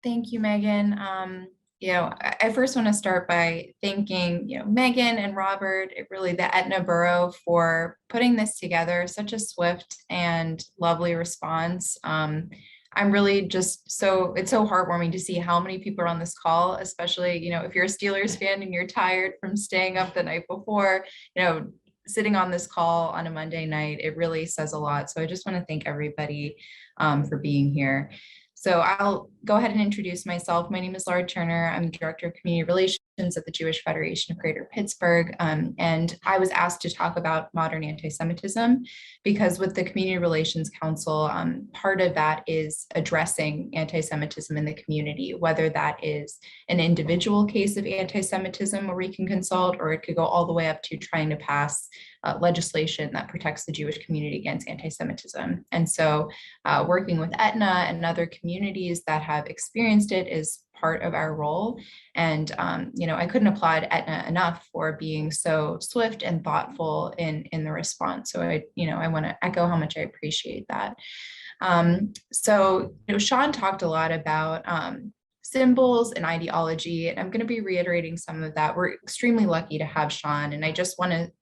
Thank you, Megan. I first want to start by thanking, Megan and Robert, really the Etna Borough for putting this together, such a swift and lovely response. I'm really it's so heartwarming to see how many people are on this call, especially, if you're a Steelers fan and you're tired from staying up the night before, sitting on this call on a Monday night, it really says a lot. So I just want to thank everybody for being here. So I'll go ahead and introduce myself. My name is Cherner. I'm Director of Community Relations at the Jewish Federation of Greater Pittsburgh. And I was asked to talk about modern anti-Semitism because with the Community Relations Council, part of that is addressing anti-Semitism in the community, whether that is an individual case of anti-Semitism where we can consult, or it could go all the way up to trying to pass legislation that protects the Jewish community against anti-Semitism. And so working with Etna and other communities that have experienced it is part of our role. And, I couldn't applaud Etna enough for being so swift and thoughtful in the response. So I want to echo how much I appreciate that. Sean talked a lot about symbols and ideology, and I'm going to be reiterating some of that. We're extremely lucky to have Sean, and I just want to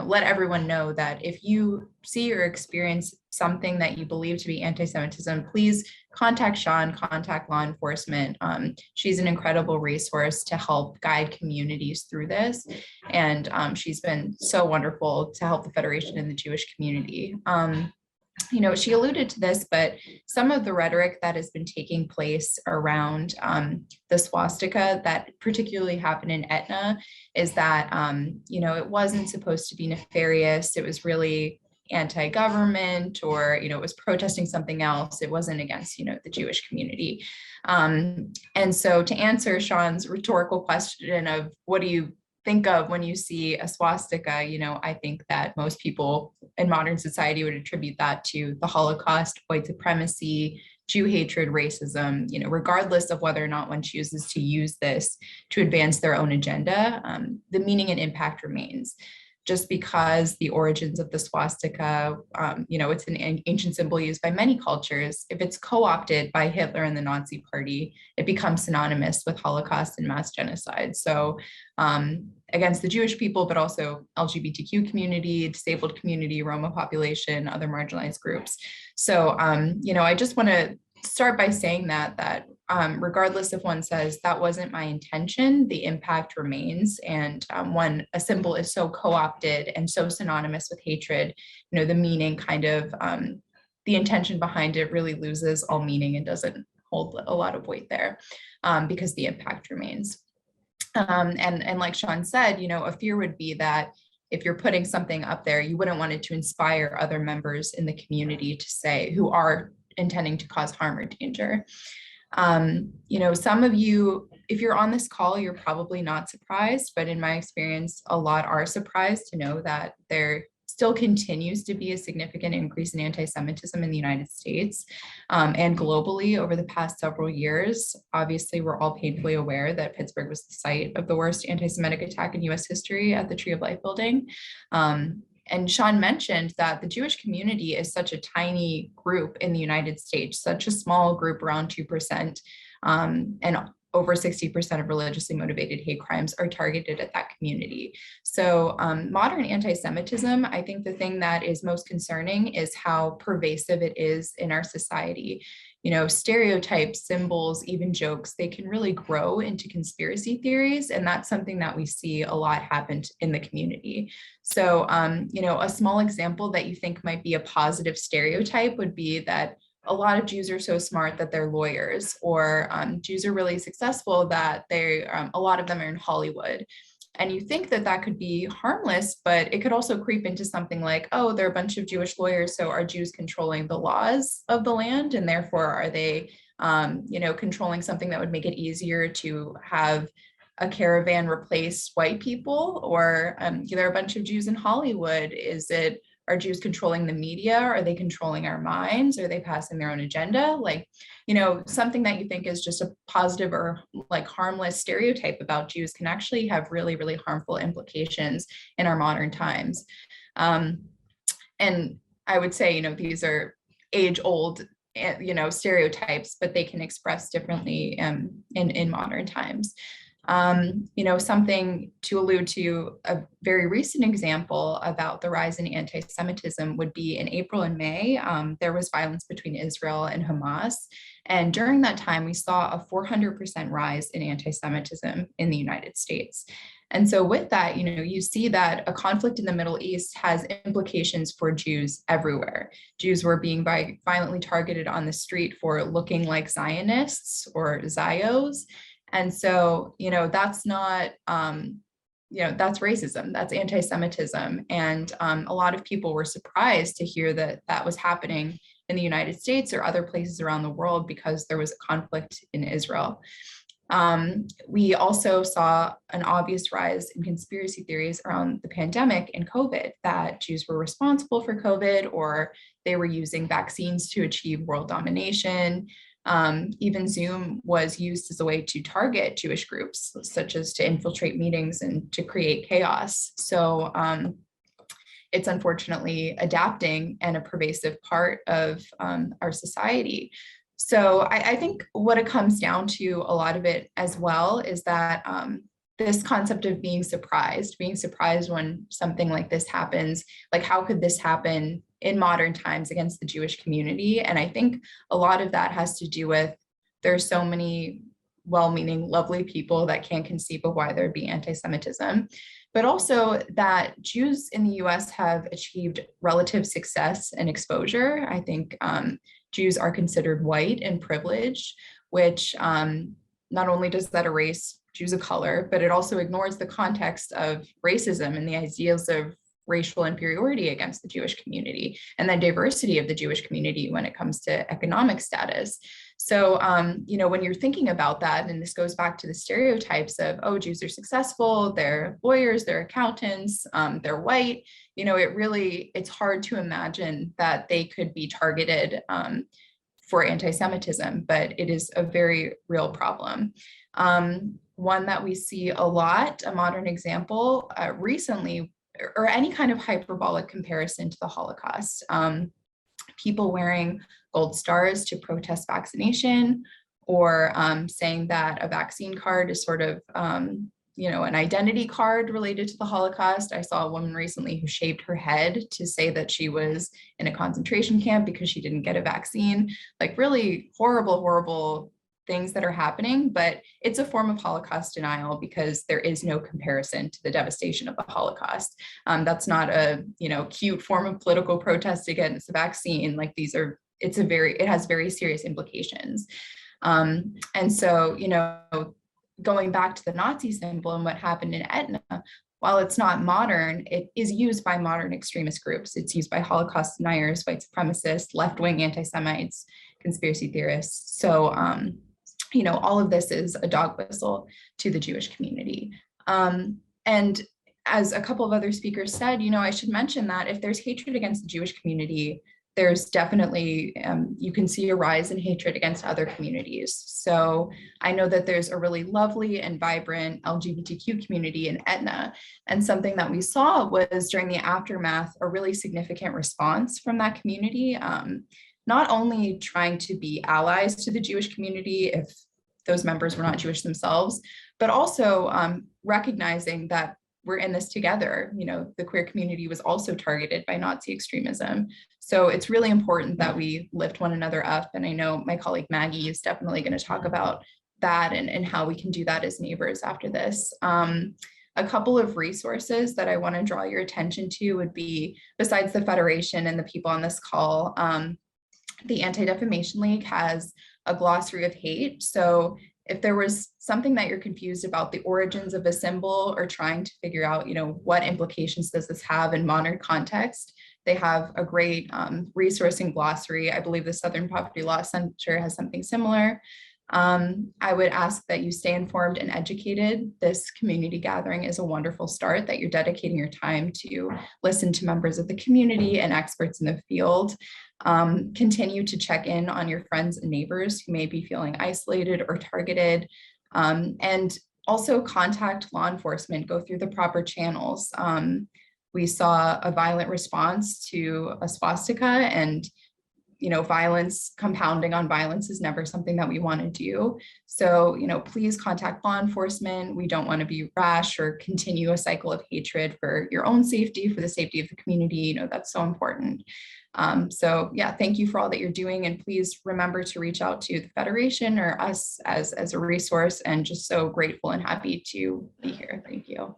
let everyone know that if you see or experience something that you believe to be anti-Semitism, please contact Sean, contact law enforcement. She's an incredible resource to help guide communities through this. And she's been so wonderful to help the Federation and the Jewish community. She alluded to this, but some of the rhetoric that has been taking place around the swastika that particularly happened in Etna is that, it wasn't supposed to be nefarious. It was really anti-government, or, it was protesting something else. It wasn't against, the Jewish community. And so to answer Sean's rhetorical question of what do you think of when you see a swastika, I think that most people in modern society would attribute that to the Holocaust, white supremacy, Jew hatred, racism, regardless of whether or not one chooses to use this to advance their own agenda, the meaning and impact remains. Just because the origins of the swastika, it's an ancient symbol used by many cultures. If it's co-opted by Hitler and the Nazi Party, it becomes synonymous with Holocaust and mass genocide. So against the Jewish people, but also LGBTQ community, disabled community, Roma population, other marginalized groups. So, I just want to start by saying that regardless if one says that wasn't my intention, the impact remains. And when a symbol is so co-opted and so synonymous with hatred, the meaning the intention behind it really loses all meaning and doesn't hold a lot of weight there because the impact remains. And like Sean said, a fear would be that if you're putting something up there, you wouldn't want it to inspire other members in the community to say, who are intending to cause harm or danger. Some of you, if you're on this call, you're probably not surprised, but in my experience, a lot are surprised to know that there still continues to be a significant increase in anti-Semitism in the United States and globally over the past several years. Obviously, we're all painfully aware that Pittsburgh was the site of the worst anti-Semitic attack in US history at the Tree of Life building. And Sean mentioned that the Jewish community is such a tiny group in the United States, such a small group, around 2%, and over 60% of religiously motivated hate crimes are targeted at that community. So modern anti-Semitism, I think the thing that is most concerning is how pervasive it is in our society. Stereotypes, symbols, even jokes, they can really grow into conspiracy theories. And that's something that we see a lot happen in the community. So, a small example that you think might be a positive stereotype would be that a lot of Jews are so smart that they're lawyers, or Jews are really successful that a lot of them are in Hollywood. And you think that could be harmless, but it could also creep into something like, oh, they're a bunch of Jewish lawyers, so are Jews controlling the laws of the land? And therefore, are they, controlling something that would make it easier to have a caravan replace white people? Or there are a bunch of Jews in Hollywood. Are Jews controlling the media? Are they controlling our minds? Are they passing their own agenda? Something that you think is just a positive or harmless stereotype about Jews can actually have really, really harmful implications in our modern times. And I would say, these are age-old stereotypes, but they can express differently in modern times. Something to allude to, a very recent example about the rise in anti-Semitism would be in April and May. There was violence between Israel and Hamas. And during that time, we saw a 400% rise in anti-Semitism in the United States. And so with that, you see that a conflict in the Middle East has implications for Jews everywhere. Jews were being violently targeted on the street for looking like Zionists or Zios. And so, that's not, that's racism, that's anti-Semitism. And a lot of people were surprised to hear that that was happening in the United States or other places around the world because there was a conflict in Israel. We also saw an obvious rise in conspiracy theories around the pandemic and COVID, that Jews were responsible for COVID, or they were using vaccines to achieve world domination. Even Zoom was used as a way to target Jewish groups, such as to infiltrate meetings and to create chaos. So it's unfortunately adapting and a pervasive part of our society. So I think what it comes down to, a lot of it as well, is that this concept of being surprised when something like this happens, like how could this happen in modern times against the Jewish community? And I think a lot of that has to do with, there's so many well-meaning, lovely people that can't conceive of why there'd be anti-Semitism, but also that Jews in the US have achieved relative success and exposure. I think Jews are considered white and privileged, which not only does that erase Jews of color, but it also ignores the context of racism and the ideas of racial inferiority against the Jewish community and the diversity of the Jewish community when it comes to economic status. So, when you're thinking about that, and this goes back to the stereotypes of, oh, Jews are successful, they're lawyers, they're accountants, they're white, it's hard to imagine that they could be targeted for anti-Semitism, but it is a very real problem. One that we see a lot, a modern example recently, or any kind of hyperbolic comparison to the Holocaust. People wearing gold stars to protest vaccination, or saying that a vaccine card is sort of, an identity card related to the Holocaust. I saw a woman recently who shaved her head to say that she was in a concentration camp because she didn't get a vaccine. Like really horrible, horrible things that are happening, but it's a form of Holocaust denial because there is no comparison to the devastation of the Holocaust. That's not a, cute form of political protest against the vaccine. Like it has very serious implications. And so, going back to the Nazi symbol and what happened in Etna, while it's not modern, it is used by modern extremist groups. It's used by Holocaust deniers, white supremacists, left-wing anti-Semites, conspiracy theorists. So, all of this is a dog whistle to the Jewish community. And as a couple of other speakers said, I should mention that if there's hatred against the Jewish community, there's definitely, you can see a rise in hatred against other communities. So I know that there's a really lovely and vibrant LGBTQ community in Etna. And something that we saw was during the aftermath, a really significant response from that community. Not only trying to be allies to the Jewish community if those members were not Jewish themselves, but also recognizing that we're in this together. The queer community was also targeted by Nazi extremism. So it's really important that we lift one another up. And I know my colleague Maggie is definitely going to talk about that and how we can do that as neighbors after this. A couple of resources that I want to draw your attention to would be, besides the Federation and the people on this call, the Anti-Defamation League has a glossary of hate. So if there was something that you're confused about the origins of a symbol or trying to figure out, what implications does this have in modern context, they have a great resource and glossary. I believe the Southern Poverty Law Center has something similar. I would ask that you stay informed and educated. This community gathering is a wonderful start, that you're dedicating your time to listen to members of the community and experts in the field. Continue to check in on your friends and neighbors who may be feeling isolated or targeted, and also contact law enforcement, go through the proper channels. We saw a violent response to a swastika, and violence, compounding on violence is never something that we want to do. So, please contact law enforcement. We don't want to be rash or continue a cycle of hatred for your own safety, for the safety of the community. That's so important. So yeah, thank you for all that you're doing. And please remember to reach out to the Federation or us as a resource, and just so grateful and happy to be here. Thank you.